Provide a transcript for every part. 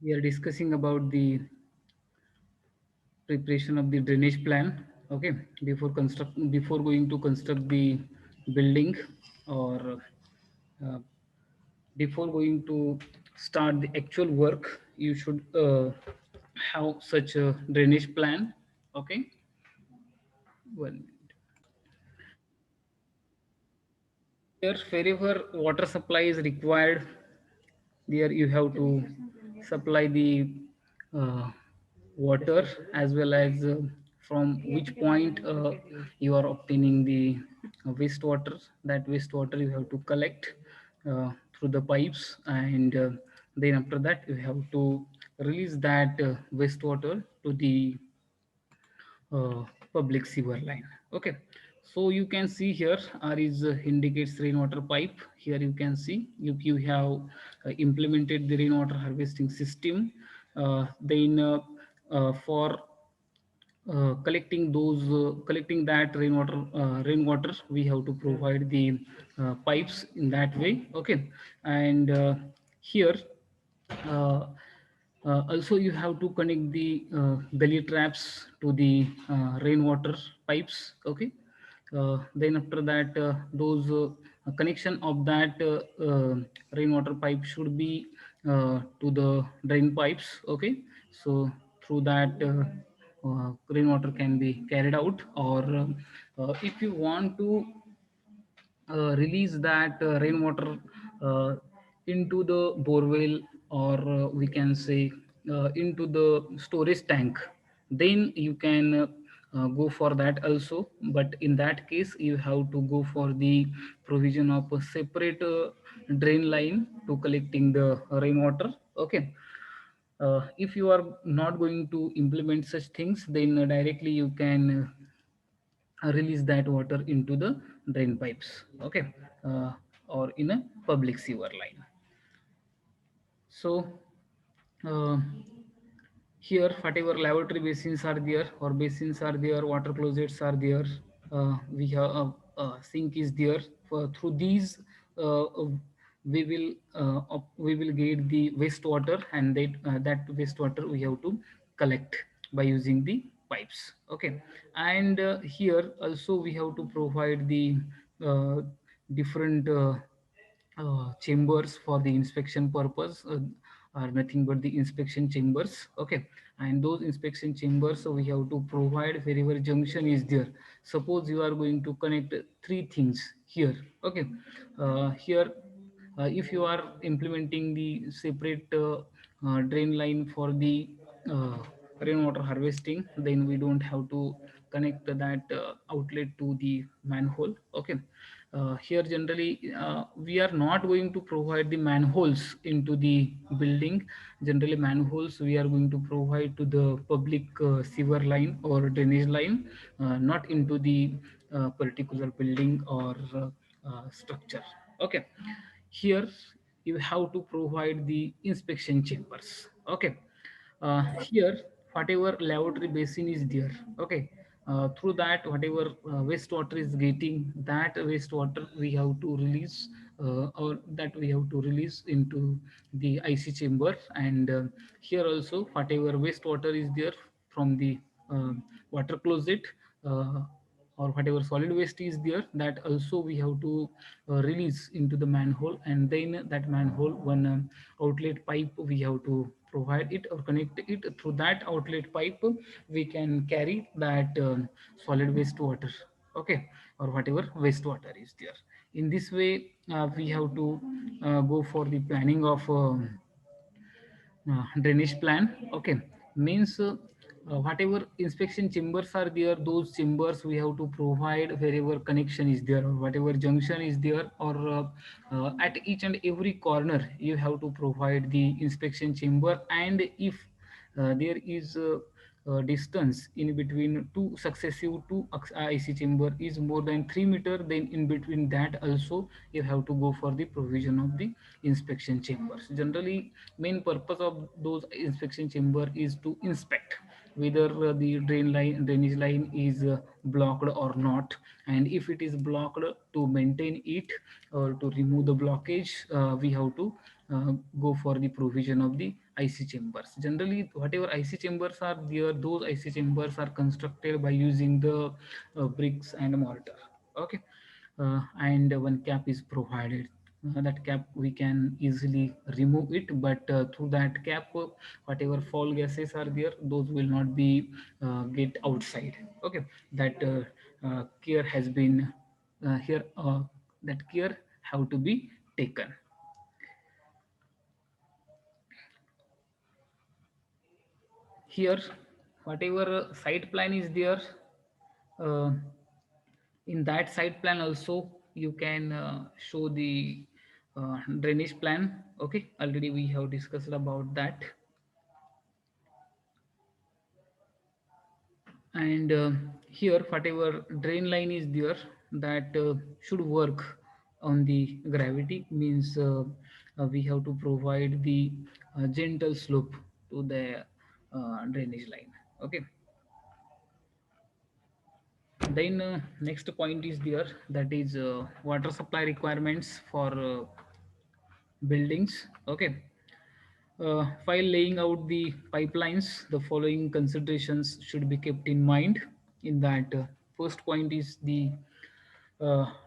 We are discussing about the preparation of the drainage plan. Okay, before going to construct the building, or uh, before going to start the actual work, you should have such a drainage plan. Okay, one here wherever water supply is required, there you have to supply the uh, water, as well as from which point you are obtaining the wastewater. That wastewater you have to collect through the pipes, and then after that you have to release that wastewater to the uh, public sewer line. Okay, so you can see here r is indicates rainwater pipe. Here you can see if you have implemented the rainwater harvesting system, then for collecting that rainwater, we have to provide the pipes in that way. Okay, and here uh, also you have to connect the gully traps to the rainwater pipes. Okay, then after that those connection of that rainwater pipe should be to the drain pipes. Okay, so through that rainwater can be carried out, or if you want to release that rainwater uh, into the borewell, or we can say into the storage tank, then you can go for that also. But in that case you have to go for the provision of a separate drain line to collecting the rainwater. Okay, if you are not going to implement such things, then directly you can release that water into the drain pipes. Okay, uh, or in a public sewer line. So uh, here whatever lavatory basins are there, or basins are there, water closets are there, we have sink is there. Through these we will get the wastewater, and that wastewater we have to collect by using the pipes. Okay, and here also we have to provide the uh, different chambers for the inspection purpose, are nothing but the inspection chambers. Okay, and those inspection chambers, so we have to provide wherever junction is there. Suppose you are going to connect three things here. Okay, here if you are implementing the separate drain line for the uh, rainwater harvesting, then we don't have to connect that outlet to the manhole. Okay, here generally we are not going to provide the manholes into the building. Generally manholes we are going to provide to the public sewer line or drainage line, not into the particular building or structure. Okay, here you have to provide the inspection chambers. Okay, here whatever lavatory basin is there. Okay, through that whatever wastewater is getting, that wastewater we have to release, or that we have to release into the IC chamber. And here also whatever wastewater is there from the uh, water closet, uh, or whatever solid waste is there, that also we have to release into the manhole. And then that manhole one outlet pipe we have to provide it or connect it. Through that outlet pipe we can carry that solid waste water. Okay, or whatever wastewater is there. In this way we have to go for the planning of drainage plan. Okay, means whatever inspection chambers are there, those chambers we have to provide wherever connection is there, or whatever junction is there, or at each and every corner you have to provide the inspection chamber. And if there is distance in between two successive two IC chamber is more than 3 meter, then in between that also you have to go for the provision of the inspection chambers. Generally main purpose of those inspection chamber is to inspect whether the drainage line is blocked or not. And if it is blocked, to maintain it or to remove the blockage, we have to go for the provision of the IC chambers. Generally, whatever IC chambers are there, those IC chambers are constructed by using the bricks and mortar. Okay, and one cap is provided. That cap we can easily remove it, but through that cap, whatever fall gases are there, those will not be get outside. Okay, that care has been here. That care have to be taken. Here, whatever site plan is there, uh, in that site plan also you can show the drainage plan. Okay, already we have discussed about that. And here whatever drain line is there, that should work on the gravity, means we have to provide the gentle slope to the drainage line. Okay, then next point is there, that is water supply requirements for buildings. Okay, while laying out the pipelines, the following considerations should be kept in mind. In that, first point is the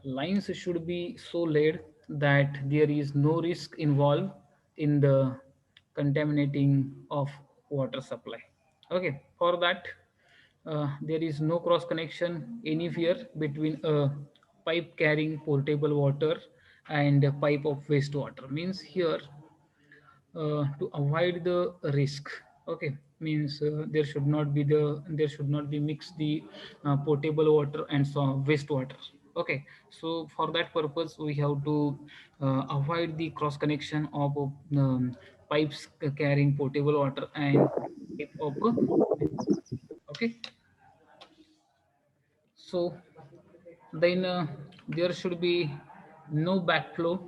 lines should be so laid that there is no risk involved in the contaminating of water supply. Okay, for that, there is no cross connection anywhere between a pipe carrying portable water and a pipe of wastewater. Means here, to avoid the risk. Okay, means there should not be mixed the potable water and so wastewater. Okay, so for that purpose we have to avoid the cross connection of pipes carrying potable water and pipe of okay. So then there should be no backflow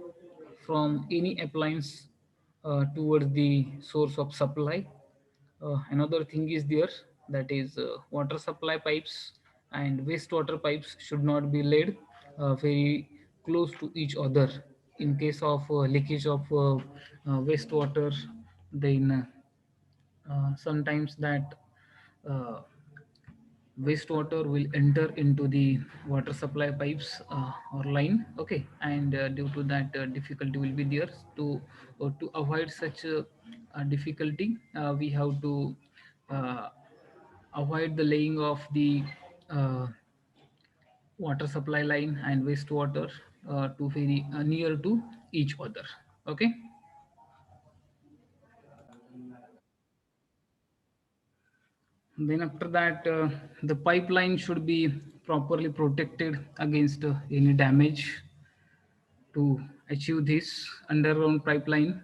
from any appliance towards the source of supply. Another thing is there, that is water supply pipes and wastewater pipes should not be laid very close to each other. In case of leakage of wastewater, then sometimes that uh, wastewater will enter into the water supply pipes or line. Okay, and due to that difficulty will be there. To avoid such difficulty, we have to uh, avoid the laying of the uh, water supply line and wastewater to very near to each other. Okay, then after that, the pipeline should be properly protected against any damage. To achieve this, underground pipeline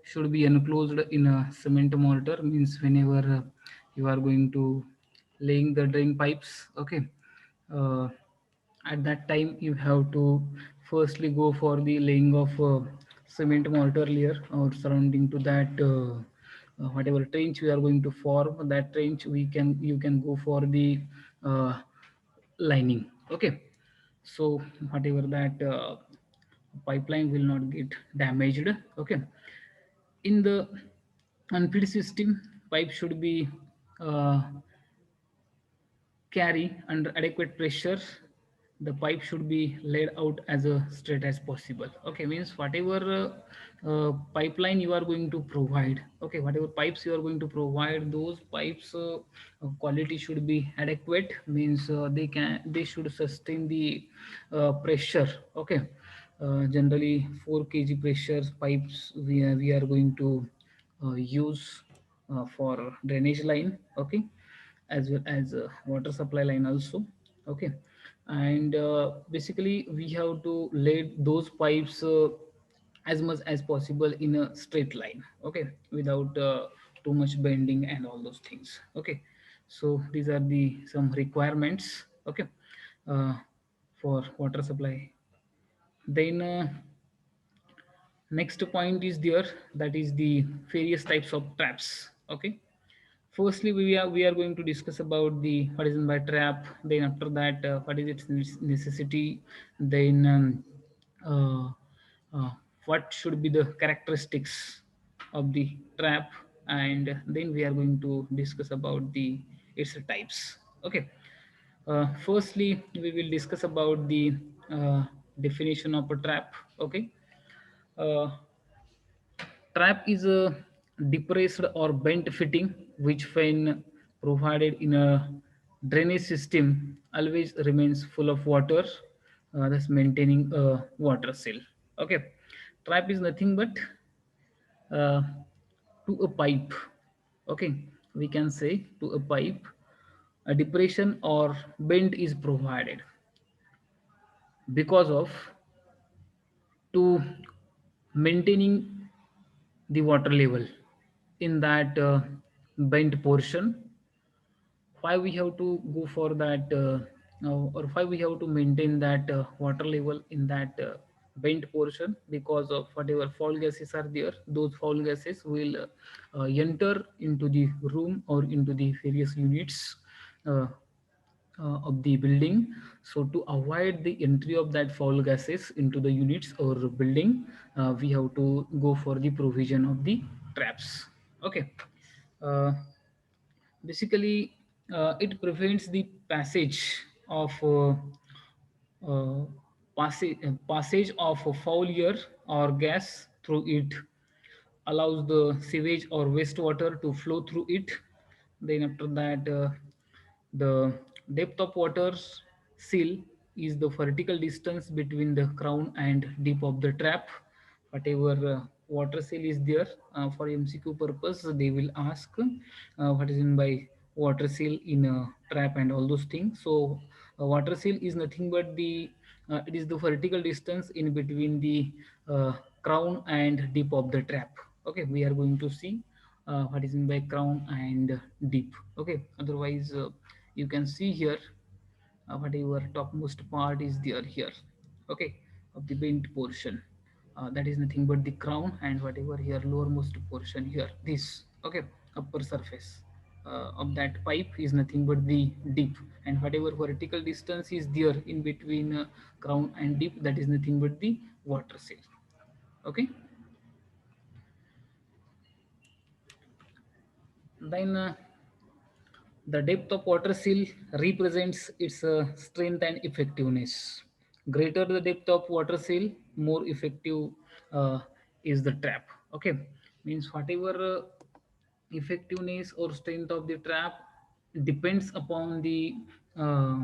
should be enclosed in a cement mortar. Means whenever you are going to laying the drain pipes, okay, uh, at that time you have to firstly go for the laying of cement mortar layer or surrounding to that. Whatever trench we are going to form, that trench we can you can go for the uh, lining. Okay, so whatever that pipeline will not get damaged. Okay, in the unfeed system, pipe should be uh, carry under adequate pressure. The pipe should be laid out as straight as possible. Okay, means whatever pipeline you are going to provide, okay, whatever pipes you are going to provide, those pipes quality should be adequate. Means they should sustain the pressure. Okay, generally 4 kg pressure pipes we are going to use for drainage line. Okay, as well as water supply line also. Okay, and basically we have to lay those pipes as much as possible in a straight line. Okay, without too much bending and all those things. Okay, so these are the some requirements. Okay, uh, for water supply. Then next point is there, that is the various types of traps. Okay, firstly we are going to discuss about the what is in by trap. Then after that, what is its necessity. Then uh, what should be the characteristics of the trap, and then we are going to discuss about the its types. Okay. Firstly, we will discuss about the definition of a trap. Okay. uh, Trap is a depressed or bent fitting which, when provided in a drainage system, always remains full of water, thus maintaining a water cell. Okay, trap is nothing but uh, to a pipe. Okay, we can say to a pipe, a depression or bend is provided because of to maintaining the water level in that bent portion. Why we have to go for that, or why we have to maintain that water level in that bent portion? Because of whatever foul gases are there, those foul gases will enter into the room or into the various units uh, of the building. So to avoid the entry of that foul gases into the units or building, we have to go for the provision of the traps. Okay. uh, Basically, it prevents the of uh, passage of a foul air or gas through it, allows the sewage or wastewater to flow through it. Then after that, the depth of water seal is the vertical distance between the crown and deep of the trap. Whatever water seal is there, for MCQ purpose, they will ask what is in by water seal in a trap and all those things. So water seal is nothing but the it is the vertical distance in between the uh, crown and deep of the trap. Okay, we are going to see what is in by crown and deep. Okay, otherwise you can see here whatever topmost part is there here. Okay, of the bent portion, that is nothing but the crown, and whatever here lowermost portion here, this. Okay, upper surface of that pipe is nothing but the deep, and whatever vertical distance is there in between crown and deep, that is nothing but the water seal. Okay. Then the depth of water seal represents its strength and effectiveness. Greater the depth of water seal, more effective uh, is the trap. Okay, means whatever effectiveness or strength of the trap depends upon the uh,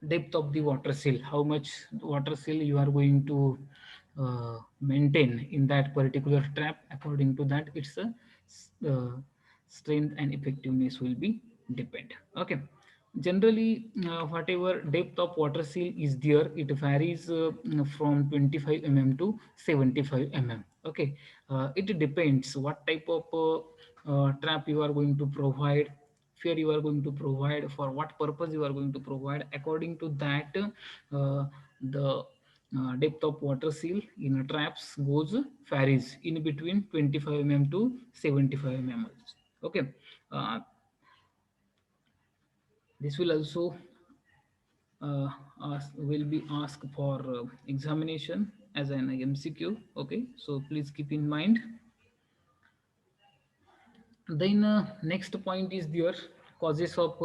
depth of the water seal, how much water seal you are going to maintain in that particular trap. According to that, its strength and effectiveness will be depend. Okay, generally whatever depth of water seal is there, it varies from 25 to 75 Okay, it depends what type of trap you are going to provide, where you are going to provide, for what purpose you are going to provide. According to that, the depth of water seal in traps goes varies in between 25 to 75 Okay, uh, this will also will be asked for examination as an MCQ. Okay, so please keep in mind. Then next point is there, causes of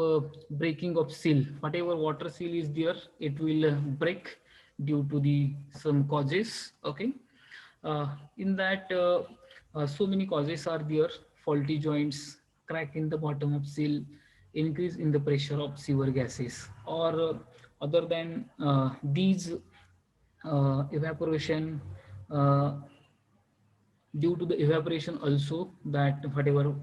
breaking of seal. Whatever water seal is there, it will break due to the some causes. Okay, uh, in that so many causes are there: faulty joints, crack in the bottom of seal, increase in the pressure of sewer gases, or other than these, evaporation. Uh, Due to the evaporation also, that whatever